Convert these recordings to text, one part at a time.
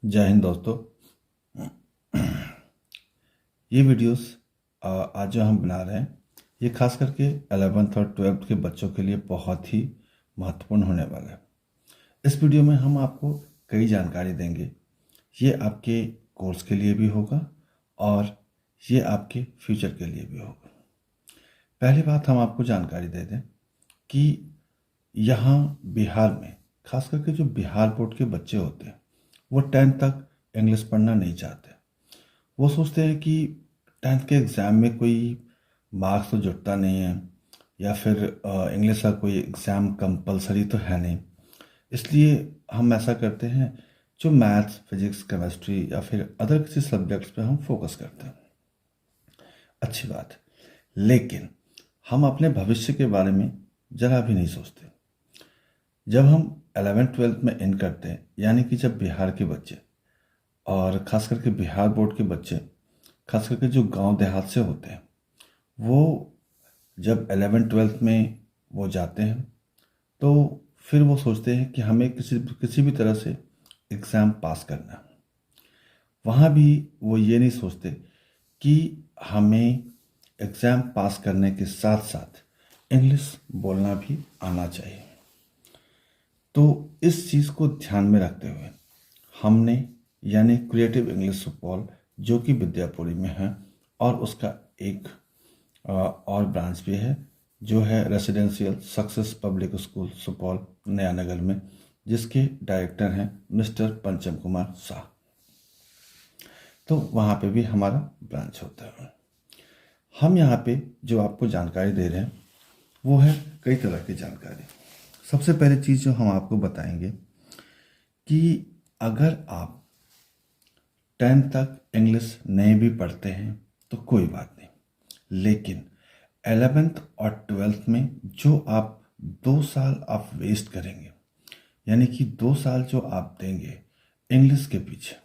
जय हिंद दोस्तों। ये वीडियोस आज जो हम बना रहे हैं ये खास करके 11th और 12th के बच्चों के लिए बहुत ही महत्वपूर्ण होने वाला है। इस वीडियो में हम आपको कई जानकारी देंगे। ये आपके कोर्स के लिए भी होगा और ये आपके फ्यूचर के लिए भी होगा। पहली बात हम आपको जानकारी दे दें कि यहाँ बिहार में खास करके जो बिहार बोर्ड के बच्चे होते हैं वो 10th तक इंग्लिश पढ़ना नहीं चाहते। वो सोचते हैं कि 10th के एग्ज़ाम में कोई मार्क्स तो जुटता नहीं है या फिर इंग्लिश का कोई एग्ज़ाम कंपलसरी तो है नहीं, इसलिए हम ऐसा करते हैं जो मैथ्स, फिजिक्स, केमिस्ट्री या फिर अदर किसी सब्जेक्ट्स पे हम फोकस करते हैं। अच्छी बात है, लेकिन हम अपने भविष्य के बारे में ज़रा भी नहीं सोचते। जब हम 11th-12th में इन करते हैं, यानी कि जब बिहार के बच्चे और ख़ास करके बिहार बोर्ड के बच्चे, खास करके जो गांव देहात से होते हैं, वो जब 11th-12th में वो जाते हैं तो फिर वो सोचते हैं कि हमें किसी भी तरह से एग्ज़ाम पास करना है। वहाँ भी वो ये नहीं सोचते कि हमें एग्ज़ाम पास करने के साथ साथ इंग्लिश बोलना भी आना चाहिए। तो इस चीज़ को ध्यान में रखते हुए हमने यानी क्रिएटिव इंग्लिश सुपौल, जो कि विद्यापुरी में है, और उसका एक और ब्रांच भी है जो है residential success public school Supaul नया नगर में, जिसके डायरेक्टर हैं मिस्टर पंचम कुमार शाह। तो वहाँ पे भी हमारा ब्रांच होता है। हम यहाँ पे जो आपको जानकारी दे रहे हैं वो है कई तरह की जानकारी। सबसे पहली चीज़ जो हम आपको बताएंगे कि अगर आप 10th तक इंग्लिश नहीं भी पढ़ते हैं तो कोई बात नहीं, लेकिन 11th और 12th में जो आप 2 साल आप वेस्ट करेंगे, यानी कि 2 साल जो आप देंगे इंग्लिश के पीछे,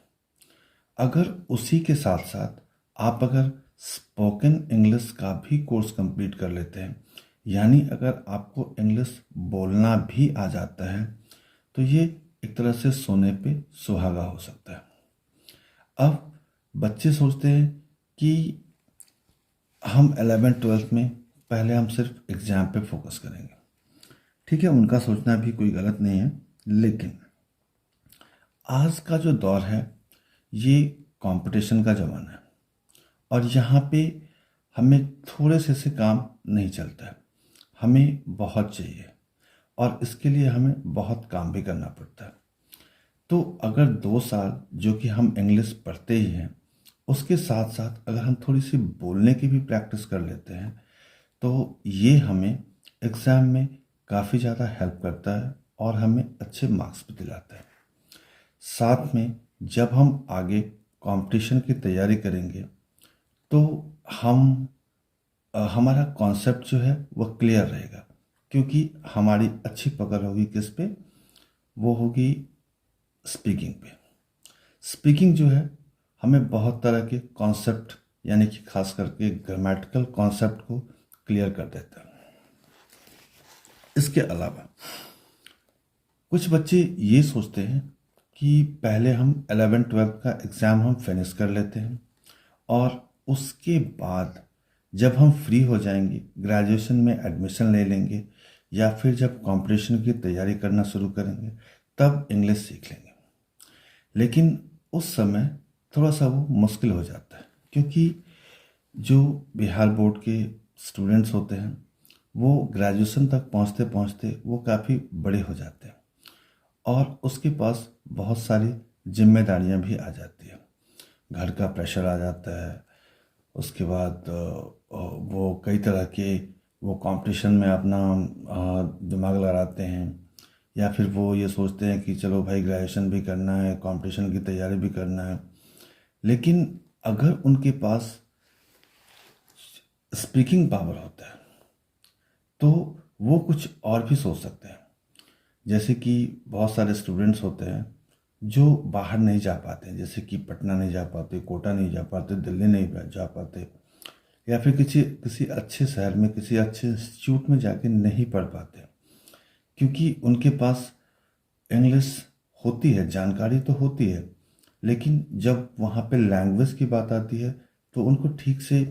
अगर उसी के साथ साथ आप अगर स्पोकन इंग्लिश का भी कोर्स कंप्लीट कर लेते हैं, यानी अगर आपको इंग्लिश बोलना भी आ जाता है, तो ये एक तरह से सोने पे सुहागा हो सकता है। अब बच्चे सोचते हैं कि हम 11th-12th में पहले हम सिर्फ एग्ज़ाम पे फोकस करेंगे। ठीक है, उनका सोचना भी कोई गलत नहीं है, लेकिन आज का जो दौर है ये कंपटीशन का ज़माना है और यहाँ पे हमें थोड़े से काम नहीं चलता है, हमें बहुत चाहिए और इसके लिए हमें बहुत काम भी करना पड़ता है। तो अगर 2 साल जो कि हम इंग्लिश पढ़ते ही हैं, उसके साथ साथ अगर हम थोड़ी सी बोलने की भी प्रैक्टिस कर लेते हैं तो ये हमें एग्ज़ाम में काफ़ी ज़्यादा हेल्प करता है और हमें अच्छे मार्क्स भी दिलाता है। साथ में जब हम आगे कंपटीशन की तैयारी करेंगे तो हमारा कॉन्सेप्ट जो है वह क्लियर रहेगा, क्योंकि हमारी अच्छी पकड़ होगी किस पे, वो होगी स्पीकिंग पे। स्पीकिंग जो है हमें बहुत तरह के कॉन्सेप्ट, यानी कि खास करके ग्रामेटिकल कॉन्सेप्ट को क्लियर कर देता है। इसके अलावा कुछ बच्चे ये सोचते हैं कि पहले हम 11th-12th का एग्ज़ाम हम फिनिश कर लेते हैं और उसके बाद जब हम फ्री हो जाएंगे, ग्रेजुएशन में एडमिशन ले लेंगे या फिर जब कंपटीशन की तैयारी करना शुरू करेंगे तब इंग्लिश सीख लेंगे। लेकिन उस समय थोड़ा सा वो मुश्किल हो जाता है, क्योंकि जो बिहार बोर्ड के स्टूडेंट्स होते हैं वो ग्रेजुएशन तक पहुंचते पहुंचते वो काफ़ी बड़े हो जाते हैं और उसके पास बहुत सारी जिम्मेदारियां भी आ जाती हैं। घर का प्रेशर आ जाता है, उसके बाद वो कई तरह के वो कंपटीशन में अपना दिमाग लड़ाते हैं, या फिर वो ये सोचते हैं कि चलो भाई ग्रेजुएशन भी करना है, कंपटीशन की तैयारी भी करना है। लेकिन अगर उनके पास स्पीकिंग पावर होता है तो वो कुछ और भी सोच सकते हैं। जैसे कि बहुत सारे स्टूडेंट्स होते हैं जो बाहर नहीं जा पाते, जैसे कि पटना नहीं जा पाते, कोटा नहीं जा पाते, दिल्ली नहीं जा पाते, या फिर किसी किसी अच्छे शहर में किसी अच्छे इंस्टीट्यूट में जाके नहीं पढ़ पाते, क्योंकि उनके पास इंग्लिश होती है, जानकारी तो होती है, लेकिन जब वहाँ पे लैंग्वेज की बात आती है तो उनको ठीक से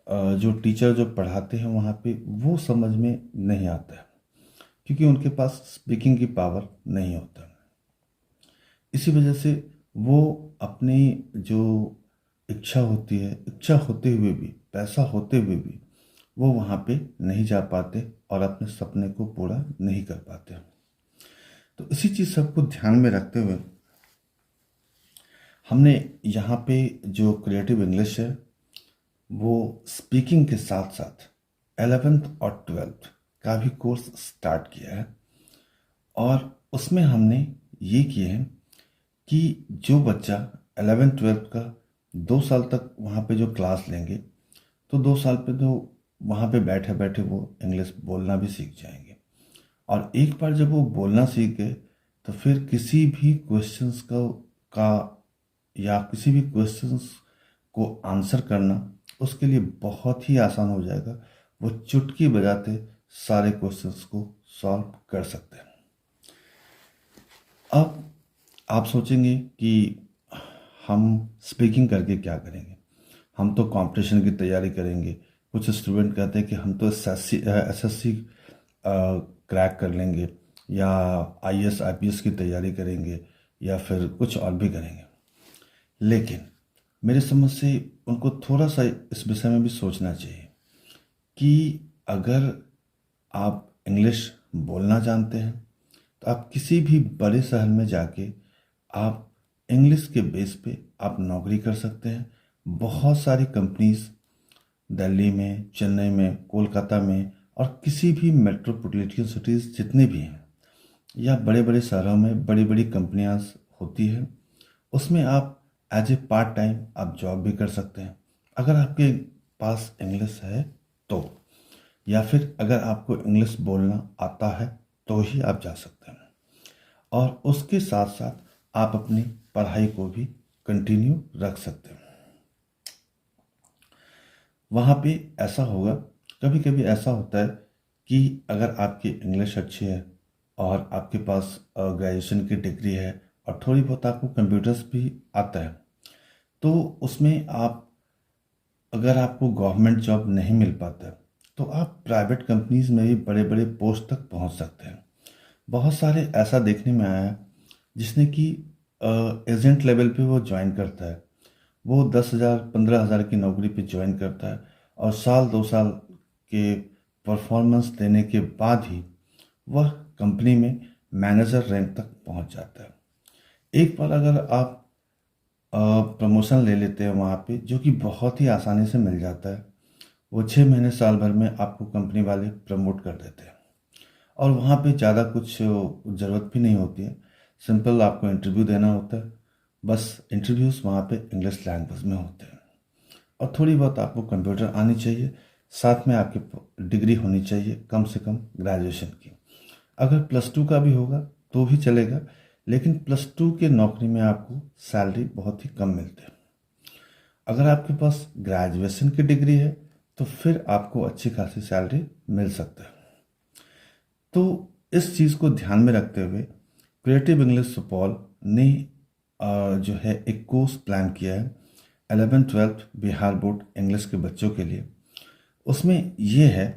जो टीचर जो पढ़ाते हैं वहाँ पे वो समझ में नहीं आता है, क्योंकि उनके पास स्पीकिंग की पावर नहीं होता। इसी वजह से वो अपनी जो इच्छा होती है, इच्छा होते हुए भी, पैसा होते हुए भी वो वहाँ पे नहीं जा पाते और अपने सपने को पूरा नहीं कर पाते। तो इसी चीज़ सबको ध्यान में रखते हुए हमने यहाँ पे जो क्रिएटिव इंग्लिश है वो स्पीकिंग के साथ साथ 11th और 12th का भी कोर्स स्टार्ट किया है। और उसमें हमने ये किए हैं कि जो बच्चा 11th-12th का 2 साल तक वहाँ पे जो क्लास लेंगे तो 2 साल पे तो वहाँ पे बैठे बैठे वो इंग्लिश बोलना भी सीख जाएंगे। और एक बार जब वो बोलना सीख गए तो फिर किसी भी क्वेश्चंस का या किसी भी क्वेश्चंस को आंसर करना उसके लिए बहुत ही आसान हो जाएगा। वो चुटकी बजाते सारे क्वेश्चंस को सॉल्व कर सकते हैं। अब आप सोचेंगे कि हम स्पीकिंग करके क्या करेंगे, हम तो कंपटीशन की तैयारी करेंगे। कुछ स्टूडेंट कहते हैं कि हम तो एसएससी क्रैक कर लेंगे या आईएएस आईपीएस की तैयारी करेंगे या फिर कुछ और भी करेंगे। लेकिन मेरे समझ से उनको थोड़ा सा इस विषय में भी सोचना चाहिए कि अगर आप इंग्लिश बोलना जानते हैं तो आप किसी भी बड़े शहर में जाके आप इंग्लिश के बेस पे आप नौकरी कर सकते हैं। बहुत सारी कंपनीज दिल्ली में, चेन्नई में, कोलकाता में और किसी भी मेट्रोपॉलिटन सिटीज़ जितने भी हैं या बड़े बड़े शहरों में बड़ी बड़ी कंपनियां होती है, उसमें आप एज ए पार्ट टाइम आप जॉब भी कर सकते हैं अगर आपके पास इंग्लिश है तो, या फिर अगर आपको इंग्लिश बोलना आता है तो ही आप जा सकते हैं। और उसके साथ साथ आप अपनी पढ़ाई को भी कंटिन्यू रख सकते हैं। वहाँ पे ऐसा होगा, कभी कभी ऐसा होता है कि अगर आपकी इंग्लिश अच्छी है और आपके पास ग्रेजुएशन की डिग्री है और थोड़ी बहुत आपको कंप्यूटर्स भी आता है, तो उसमें आप अगर आपको गवर्नमेंट जॉब नहीं मिल पाता तो आप प्राइवेट कंपनीज में भी बड़े बड़े पोस्ट तक पहुंच सकते हैं। बहुत सारे ऐसा देखने में आया है जिसने कि एजेंट लेवल पे वो ज्वाइन करता है, वो 10,000 15,000 की नौकरी पे ज्वाइन करता है और साल 2 साल के परफॉर्मेंस देने के बाद ही वह कंपनी में मैनेजर रैंक तक पहुंच जाता है। एक बार अगर आप प्रमोशन ले लेते हैं वहाँ पे, जो कि बहुत ही आसानी से मिल जाता है, वो 6 महीने साल भर में आपको कंपनी वाले प्रमोट कर देते हैं। और वहाँ पे ज़्यादा कुछ ज़रूरत भी नहीं होती है, सिंपल आपको इंटरव्यू देना होता है। बस इंटरव्यूज़ वहाँ पे इंग्लिश लैंग्वेज में होते हैं और थोड़ी बहुत आपको कंप्यूटर आनी चाहिए, साथ में आपकी डिग्री होनी चाहिए कम से कम ग्रेजुएशन की। अगर +2 का भी होगा तो भी चलेगा, लेकिन +2 के नौकरी में आपको सैलरी बहुत ही कम मिलती है। अगर आपके पास ग्रेजुएशन की डिग्री है तो फिर आपको अच्छी खासी सैलरी मिल सकता है। तो इस चीज़ को ध्यान में रखते हुए क्रिएटिव इंग्लिश सुपौल ने जो है एक कोर्स प्लान किया है 11th-12th बिहार बोर्ड इंग्लिश के बच्चों के लिए। उसमें ये है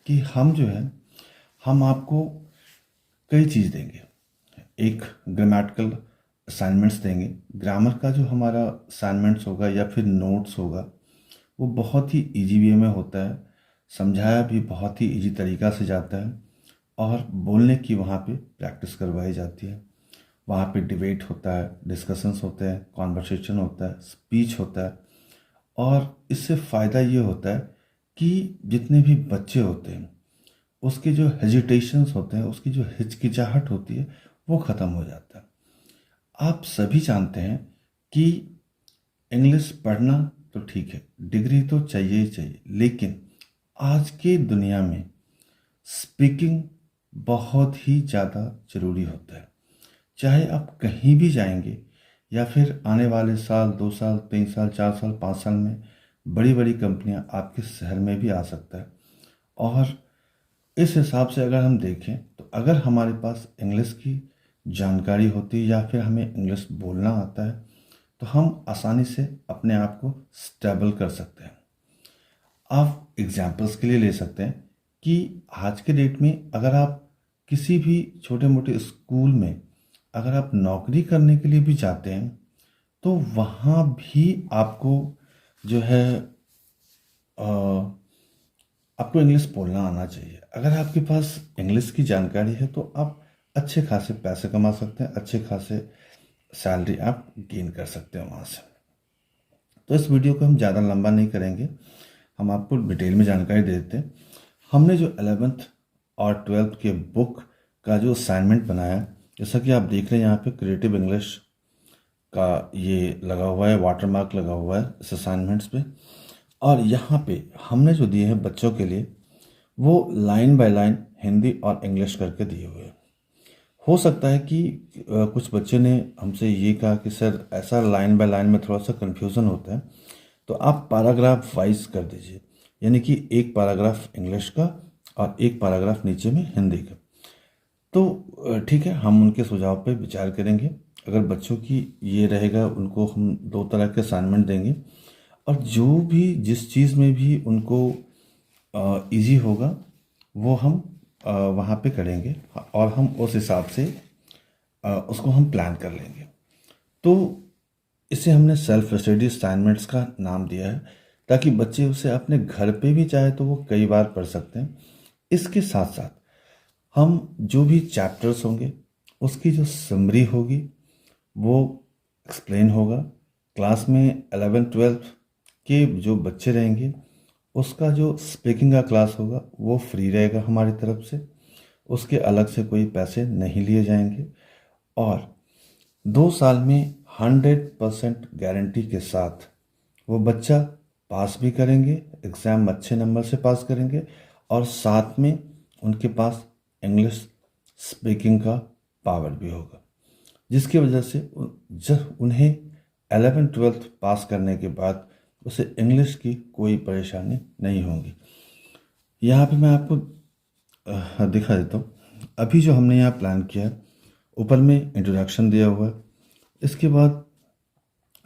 कि हम जो है हम आपको कई चीज़ देंगे। एक ग्रामेटिकल असाइनमेंट्स देंगे, ग्रामर का जो हमारा असाइनमेंट्स होगा या फिर नोट्स होगा वो बहुत ही इजी वे में होता है, समझाया भी बहुत ही इजी तरीक़ा से जाता है और बोलने की वहाँ पे प्रैक्टिस करवाई जाती है। वहाँ पे डिबेट होता है, डिस्कशंस होते हैं, कॉन्वर्सेशन होता है, स्पीच होता है। और इससे फ़ायदा ये होता है कि जितने भी बच्चे होते हैं उसके जो हेजिटेशंस होते हैं, उसकी जो हिचकिचाहट होती है वो ख़त्म हो जाता है। आप सभी जानते हैं कि इंग्लिश पढ़ना तो ठीक है, डिग्री तो चाहिए ही चाहिए, लेकिन आज की दुनिया में स्पीकिंग बहुत ही ज़्यादा ज़रूरी होता है। चाहे आप कहीं भी जाएंगे या फिर आने वाले साल 2 साल 3 साल 4 साल 5 साल में बड़ी बड़ी कंपनियां आपके शहर में भी आ सकता है। और इस हिसाब से अगर हम देखें तो अगर हमारे पास इंग्लिश की जानकारी होती है या फिर हमें इंग्लिश बोलना आता है तो हम आसानी से अपने आप को स्टेबल कर सकते हैं। आप एग्जाम्पल्स के लिए ले सकते हैं कि आज के डेट में अगर आप किसी भी छोटे मोटे स्कूल में अगर आप नौकरी करने के लिए भी जाते हैं तो वहाँ भी आपको जो है अ, आपको इंग्लिश बोलना आना चाहिए। अगर आपके पास इंग्लिश की जानकारी है तो आप अच्छे खासे पैसे कमा सकते हैं, अच्छे खासे सैलरी आप गेन कर सकते हैं वहाँ से। तो इस वीडियो को हम ज़्यादा लंबा नहीं करेंगे, हम आपको डिटेल में जानकारी दे देते हैं। हमने जो 11th और 12th के बुक का जो असाइनमेंट बनाया, जैसा कि आप देख रहे हैं यहाँ पे क्रिएटिव इंग्लिश का ये लगा हुआ है, वाटर मार्क लगा हुआ है इस असाइनमेंट्स पे। और यहाँ पे हमने जो दिए हैं बच्चों के लिए वो लाइन बाय लाइन हिंदी और इंग्लिश करके दिए हुए हैं। हो सकता है कि कुछ बच्चे ने हमसे ये कहा कि सर ऐसा लाइन बाय लाइन में थोड़ा सा कन्फ्यूज़न होता है, तो आप पैराग्राफ वाइज कर दीजिए, यानी कि एक पैराग्राफ इंग्लिश का और एक पैराग्राफ नीचे में हिंदी का। तो ठीक है, हम उनके सुझाव पर विचार करेंगे। अगर बच्चों की ये रहेगा, उनको हम 2 तरह के असाइनमेंट देंगे और जो भी जिस चीज़ में भी उनको इजी होगा वो हम वहाँ पे करेंगे और हम उस हिसाब से उसको हम प्लान कर लेंगे। तो इसे हमने सेल्फ स्टडी असाइनमेंट्स का नाम दिया है ताकि बच्चे उसे अपने घर पे भी चाहे तो वो कई बार पढ़ सकते हैं। इसके साथ साथ हम जो भी चैप्टर्स होंगे उसकी जो समरी होगी वो एक्सप्लेन होगा। क्लास में 11th-12th के जो बच्चे रहेंगे उसका जो स्पीकिंग का क्लास होगा वो फ्री रहेगा हमारी तरफ से, उसके अलग से कोई पैसे नहीं लिए जाएंगे। और 2 साल में 100% गारंटी के साथ वो बच्चा पास भी करेंगे, एग्ज़ाम अच्छे नंबर से पास करेंगे और साथ में उनके पास इंग्लिश स्पीकिंग का पावर भी होगा, जिसकी वजह से जब उन्हें 11th-12th पास करने के बाद उसे इंग्लिश की कोई परेशानी नहीं होगी। यहाँ पे मैं आपको दिखा देता हूँ। अभी जो हमने यहाँ प्लान किया है, ऊपर में इंट्रोडक्शन दिया हुआ है, इसके बाद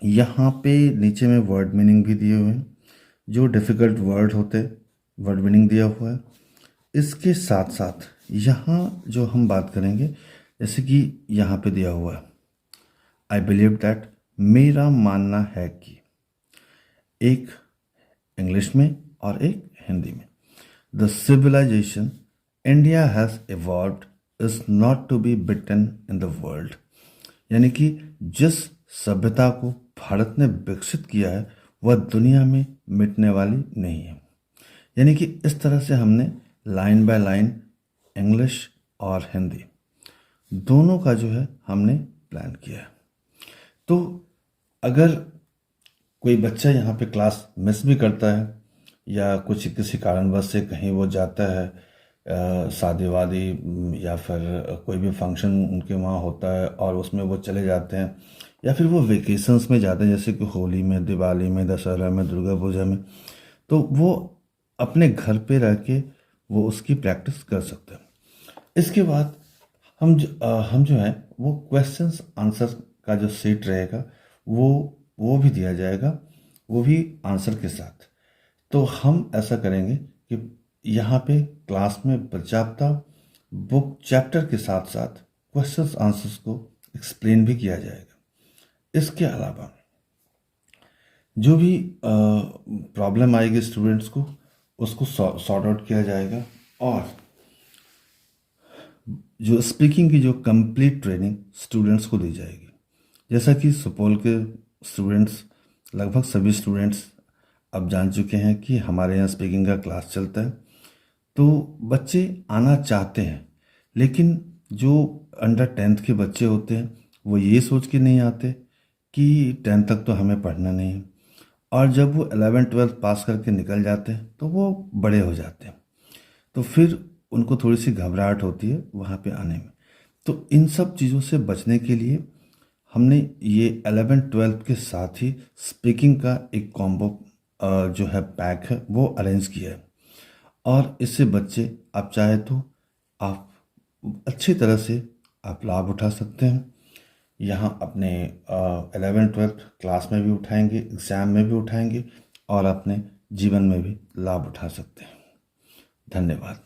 यहाँ पे नीचे में वर्ड मीनिंग भी दिए हुए हैं, जो डिफ़िकल्ट वर्ड होते वर्ड मीनिंग दिया हुआ है। इसके साथ साथ यहाँ जो हम बात करेंगे, जैसे कि यहाँ पे दिया हुआ है आई बिलीव दैट, मेरा मानना है कि, एक इंग्लिश में और एक हिंदी में। The civilisation India has evolved is not to be beaten in the world, यानी कि जिस सभ्यता को भारत ने विकसित किया है वह दुनिया में मिटने वाली नहीं है। यानी कि इस तरह से हमने लाइन बाय लाइन इंग्लिश और हिंदी दोनों का जो है हमने प्लान किया है। तो अगर कोई बच्चा यहाँ पे क्लास मिस भी करता है या कुछ किसी कारणवश से कहीं वो जाता है शादी वादी या फिर कोई भी फंक्शन उनके वहाँ होता है और उसमें वो चले जाते हैं, या फिर वो वेकेशंस में जाते हैं जैसे कि होली में, दिवाली में, दशहरा में, दुर्गा पूजा में, तो वो अपने घर पे रह के वो उसकी प्रैक्टिस कर सकते हैं। इसके बाद हम जो है वो क्वेश्चंस आंसर का जो सीट रहेगा वो भी दिया जाएगा, वो भी आंसर के साथ। तो हम ऐसा करेंगे कि यहाँ पे क्लास में पर्याप्त बुक चैप्टर के साथ साथ क्वेश्चंस आंसर्स को एक्सप्लेन भी किया जाएगा। इसके अलावा जो भी प्रॉब्लम आएगी स्टूडेंट्स को उसको सॉर्ट आउट किया जाएगा और जो स्पीकिंग की जो कंप्लीट ट्रेनिंग स्टूडेंट्स को दी जाएगी। जैसा कि सुपौल के स्टूडेंट्स, लगभग सभी स्टूडेंट्स अब जान चुके हैं कि हमारे यहाँ स्पीकिंग का क्लास चलता है, तो बच्चे आना चाहते हैं, लेकिन जो अंडर 10th के बच्चे होते हैं वो ये सोच के नहीं आते कि 10th तक तो हमें पढ़ना नहीं है, और जब वो 11th-12th पास करके निकल जाते हैं तो वो बड़े हो जाते हैं, तो फिर उनको थोड़ी सी घबराहट होती है वहाँ पे आने में। तो इन सब चीज़ों से बचने के लिए हमने ये 11th-12th के साथ ही स्पीकिंग का एक कॉम्बो जो है पैक है वो अरेंज किया है, और इससे बच्चे आप चाहे तो आप अच्छी तरह से आप लाभ उठा सकते हैं। यहाँ अपने 11th-12th क्लास में भी उठाएंगे, एग्ज़ाम में भी उठाएंगे और अपने जीवन में भी लाभ उठा सकते हैं। धन्यवाद।